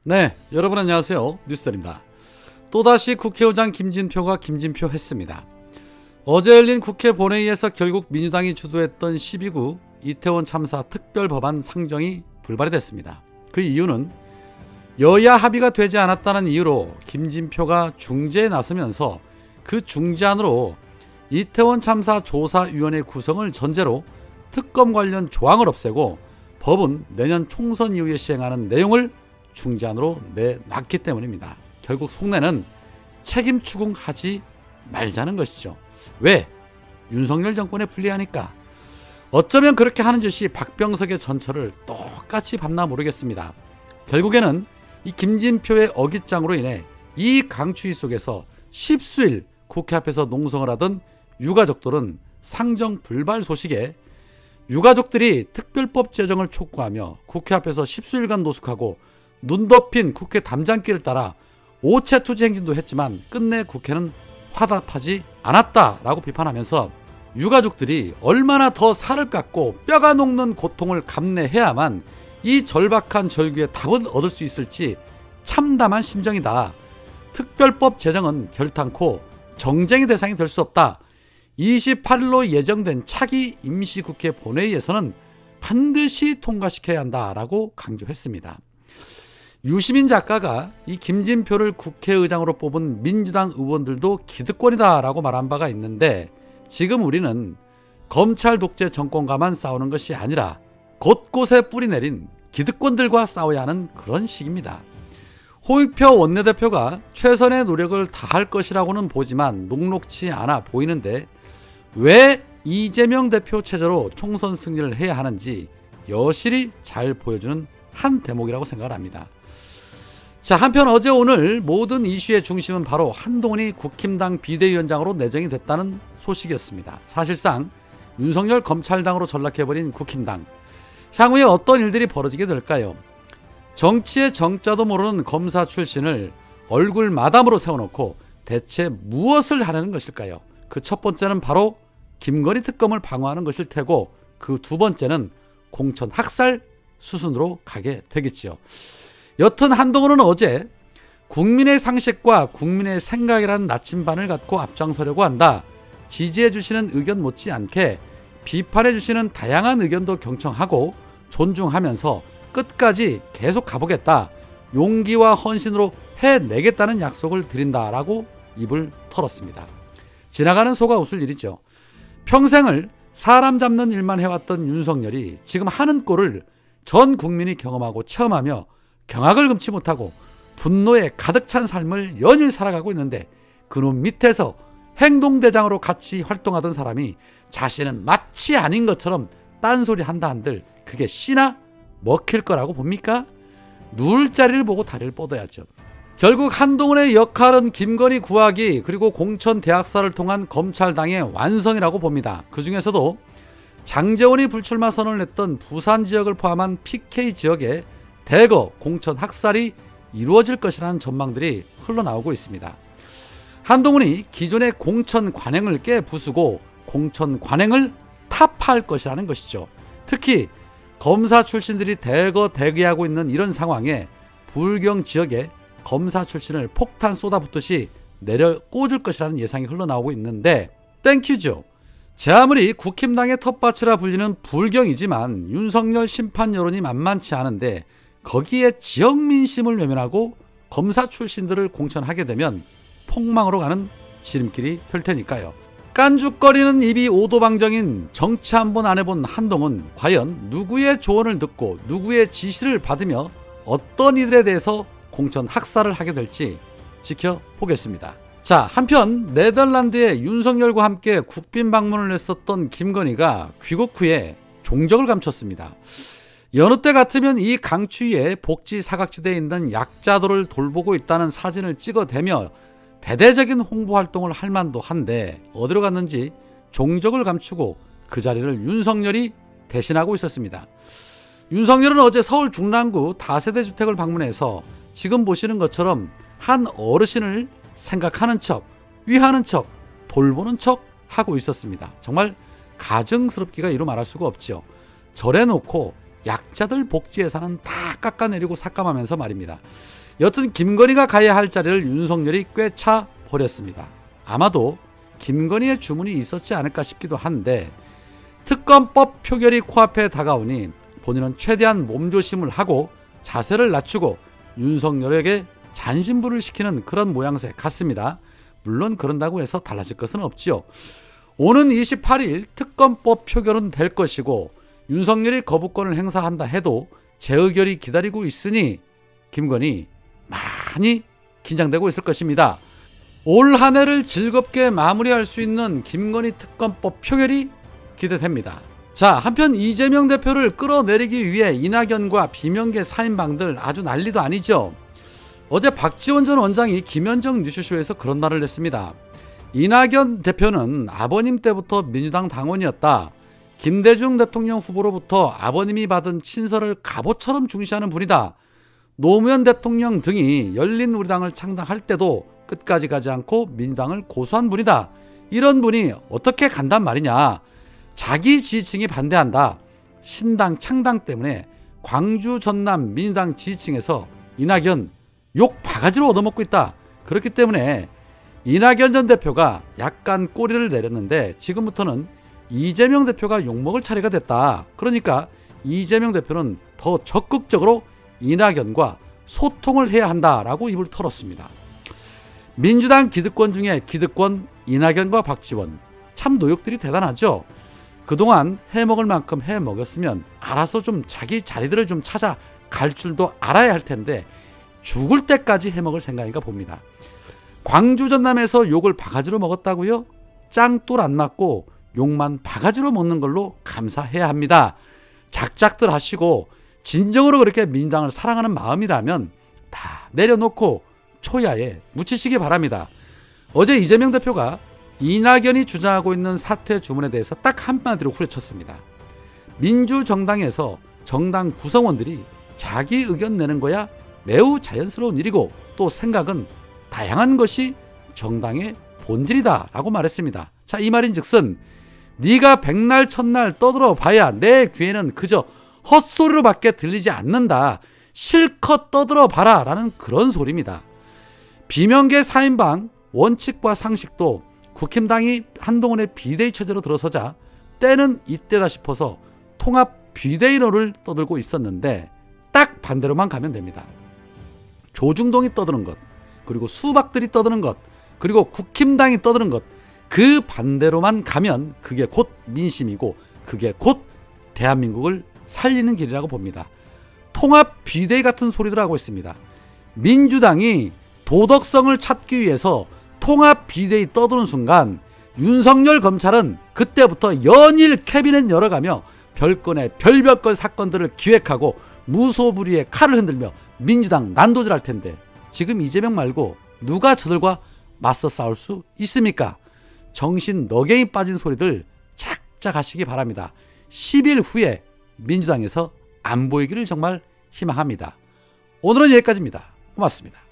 네, 여러분 안녕하세요. 뉴스입니다. 또다시 국회의장 김진표가 김진표했습니다. 어제 열린 국회 본회의에서 결국 민주당이 주도했던 12구 이태원 참사 특별법안 상정이 불발이 됐습니다. 그 이유는 여야 합의가 되지 않았다는 이유로 김진표가 중재에 나서면서 그 중재안으로 이태원 참사 조사위원회 구성을 전제로 특검 관련 조항을 없애고 법은 내년 총선 이후에 시행하는 내용을 중재안으로 내놨기 때문입니다. 결국 속내는 책임 추궁하지 말자는 것이죠. 왜? 윤석열 정권에 불리하니까. 어쩌면 그렇게 하는 짓이 박병석의 전철을 똑같이 밟나 모르겠습니다. 결국에는 이 김진표의 어깃장으로 인해 이 강추위 속에서 십수일 국회 앞에서 농성을 하던 유가족들은 상정 불발 소식에 유가족들이 특별법 제정을 촉구하며 국회 앞에서 십수일간 노숙하고 눈 덮인 국회 담장길을 따라 오체투지 행진도 했지만 끝내 국회는 화답하지 않았다라고 비판하면서 유가족들이 얼마나 더 살을 깎고 뼈가 녹는 고통을 감내해야만 이 절박한 절규에 답을 얻을 수 있을지 참담한 심정이다. 특별법 제정은 결탄코 정쟁의 대상이 될 수 없다. 28일로 예정된 차기 임시국회 본회의에서는 반드시 통과시켜야 한다라고 강조했습니다. 유시민 작가가 이 김진표를 국회의장으로 뽑은 민주당 의원들도 기득권이다라고 말한 바가 있는데, 지금 우리는 검찰 독재 정권과만 싸우는 것이 아니라 곳곳에 뿌리 내린 기득권들과 싸워야 하는 그런 시기입니다. 홍익표 원내대표가 최선의 노력을 다할 것이라고는 보지만 녹록치 않아 보이는데 왜 이재명 대표 체제로 총선 승리를 해야 하는지 여실히 잘 보여주는 한 대목이라고 생각을 합니다. 자, 한편 어제 오늘 모든 이슈의 중심은 바로 한동훈이 국힘당 비대위원장으로 내정이 됐다는 소식이었습니다. 사실상 윤석열 검찰당으로 전락해버린 국힘당, 향후에 어떤 일들이 벌어지게 될까요? 정치의 정자도 모르는 검사 출신을 얼굴 마담으로 세워놓고 대체 무엇을 하려는 것일까요? 그 첫 번째는 바로 김건희 특검을 방어하는 것일 테고, 그 두 번째는 공천 학살 수순으로 가게 되겠지요. 여튼 한동훈은 어제 국민의 상식과 국민의 생각이라는 나침반을 갖고 앞장서려고 한다. 지지해 주시는 의견 못지않게 비판해 주시는 다양한 의견도 경청하고 존중하면서 끝까지 계속 가보겠다. 용기와 헌신으로 해내겠다는 약속을 드린다라고 입을 털었습니다. 지나가는 소가 웃을 일이죠. 평생을 사람 잡는 일만 해왔던 윤석열이 지금 하는 꼴을 전 국민이 경험하고 체험하며 경악을 금치 못하고 분노에 가득 찬 삶을 연일 살아가고 있는데, 그놈 밑에서 행동대장으로 같이 활동하던 사람이 자신은 마치 아닌 것처럼 딴소리 한다 한들 그게 씨나 먹힐 거라고 봅니까? 누울 자리를 보고 다리를 뻗어야죠. 결국 한동훈의 역할은 김건희 구하기 그리고 공천 대학살을 통한 검찰당의 완성이라고 봅니다. 그 중에서도 장제원이 불출마 선언을 냈던 부산 지역을 포함한 PK 지역에 대거 공천 학살이 이루어질 것이라는 전망들이 흘러나오고 있습니다. 한동훈이 기존의 공천 관행을 깨부수고 공천 관행을 타파할 것이라는 것이죠. 특히 검사 출신들이 대거 대기하고 있는 이런 상황에 불경 지역에 검사 출신을 폭탄 쏟아붓듯이 내려 꽂을 것이라는 예상이 흘러나오고 있는데, 땡큐죠. 제 아무리 국힘당의 텃밭이라 불리는 불경이지만 윤석열 심판 여론이 만만치 않은데 거기에 지역 민심을 외면하고 검사 출신들을 공천하게 되면 폭망으로 가는 지름길이 될 테니까요. 깐죽거리는 입이 오도방정인 정치 한 번 안 해본 한동훈, 과연 누구의 조언을 듣고 누구의 지시를 받으며 어떤 이들에 대해서 공천 학살을 하게 될지 지켜보겠습니다. 자, 한편 네덜란드에 윤석열과 함께 국빈 방문을 했었던 김건희가 귀국 후에 종적을 감췄습니다. 여느 때 같으면 이 강추위에 복지 사각지대에 있는 약자들을 돌보고 있다는 사진을 찍어대며 대대적인 홍보 활동을 할 만도 한데 어디로 갔는지 종적을 감추고 그 자리를 윤석열이 대신하고 있었습니다. 윤석열은 어제 서울 중랑구 다세대 주택을 방문해서 지금 보시는 것처럼 한 어르신을 생각하는 척, 위하는 척, 돌보는 척 하고 있었습니다. 정말 가증스럽기가 이루 말할 수가 없죠. 절해놓고 약자들 복지 예산은 다 깎아내리고 삭감하면서 말입니다. 여튼 김건희가 가야 할 자리를 윤석열이 꿰차 버렸습니다. 아마도 김건희의 주문이 있었지 않을까 싶기도 한데 특검법 표결이 코앞에 다가오니 본인은 최대한 몸조심을 하고 자세를 낮추고 윤석열에게 잔심부를 시키는 그런 모양새 같습니다. 물론 그런다고 해서 달라질 것은 없지요. 오는 28일 특검법 표결은 될 것이고 윤석열이 거부권을 행사한다 해도 재의결이 기다리고 있으니 김건희 많이 긴장되고 있을 것입니다. 올 한 해를 즐겁게 마무리할 수 있는 김건희 특검법 표결이 기대됩니다. 자, 한편 이재명 대표를 끌어내리기 위해 이낙연과 비명계 사인방들 아주 난리도 아니죠. 어제 박지원 전 원장이 김현정 뉴스쇼에서 그런 말을 했습니다. 이낙연 대표는 아버님 때부터 민주당 당원이었다. 김대중 대통령 후보로부터 아버님이 받은 친서를 갑옷처럼 중시하는 분이다. 노무현 대통령 등이 열린우리당을 창당할 때도 끝까지 가지 않고 민주당을 고수한 분이다. 이런 분이 어떻게 간단 말이냐. 자기 지지층이 반대한다. 신당 창당 때문에 광주 전남 민주당 지지층에서 이낙연 욕 바가지로 얻어먹고 있다. 그렇기 때문에 이낙연 전 대표가 약간 꼬리를 내렸는데 지금부터는 이재명 대표가 욕먹을 차례가 됐다. 그러니까 이재명 대표는 더 적극적으로 이낙연과 소통을 해야 한다라고 입을 털었습니다. 민주당 기득권 중에 기득권 이낙연과 박지원 참 노역들이 대단하죠. 그동안 해먹을 만큼 해먹었으면 알아서 좀 자기 자리들을 좀 찾아갈 줄도 알아야 할 텐데 죽을 때까지 해먹을 생각인가 봅니다. 광주 전남에서 욕을 바가지로 먹었다고요? 짱돌 안 맞고 욕만 바가지로 먹는 걸로 감사해야 합니다. 작작들 하시고 진정으로 그렇게 민주당을 사랑하는 마음이라면 다 내려놓고 초야에 묻히시기 바랍니다. 어제 이재명 대표가 이낙연이 주장하고 있는 사퇴 주문에 대해서 딱 한마디로 후려쳤습니다. 민주정당에서 정당 구성원들이 자기 의견 내는 거야 매우 자연스러운 일이고 또 생각은 다양한 것이 정당의 본질이다 라고 말했습니다. 자, 이 말인즉슨 네가 백날 첫날 떠들어 봐야 내 귀에는 그저 헛소리로 밖에 들리지 않는다. 실컷 떠들어 봐라 라는 그런 소리입니다. 비명계 사인방 원칙과 상식도 국힘당이 한동훈의 비대위 체제로 들어서자 때는 이때다 싶어서 통합 비대위론을 떠들고 있었는데 딱 반대로만 가면 됩니다. 조중동이 떠드는 것, 그리고 수박들이 떠드는 것, 그리고 국힘당이 떠드는 것, 그 반대로만 가면 그게 곧 민심이고 그게 곧 대한민국을 살리는 길이라고 봅니다. 통합 비대위 같은 소리들 하고 있습니다. 민주당이 도덕성을 찾기 위해서 통합 비대위 떠드는 순간 윤석열 검찰은 그때부터 연일 캐비넷 열어가며 별건의 별별건 사건들을 기획하고 무소불위의 칼을 흔들며 민주당 난도질할 텐데 지금 이재명 말고 누가 저들과 맞서 싸울 수 있습니까? 정신 너갱이 빠진 소리들 작작 하시기 바랍니다. 10일 후에 민주당에서 안 보이기를 정말 희망합니다. 오늘은 여기까지입니다. 고맙습니다.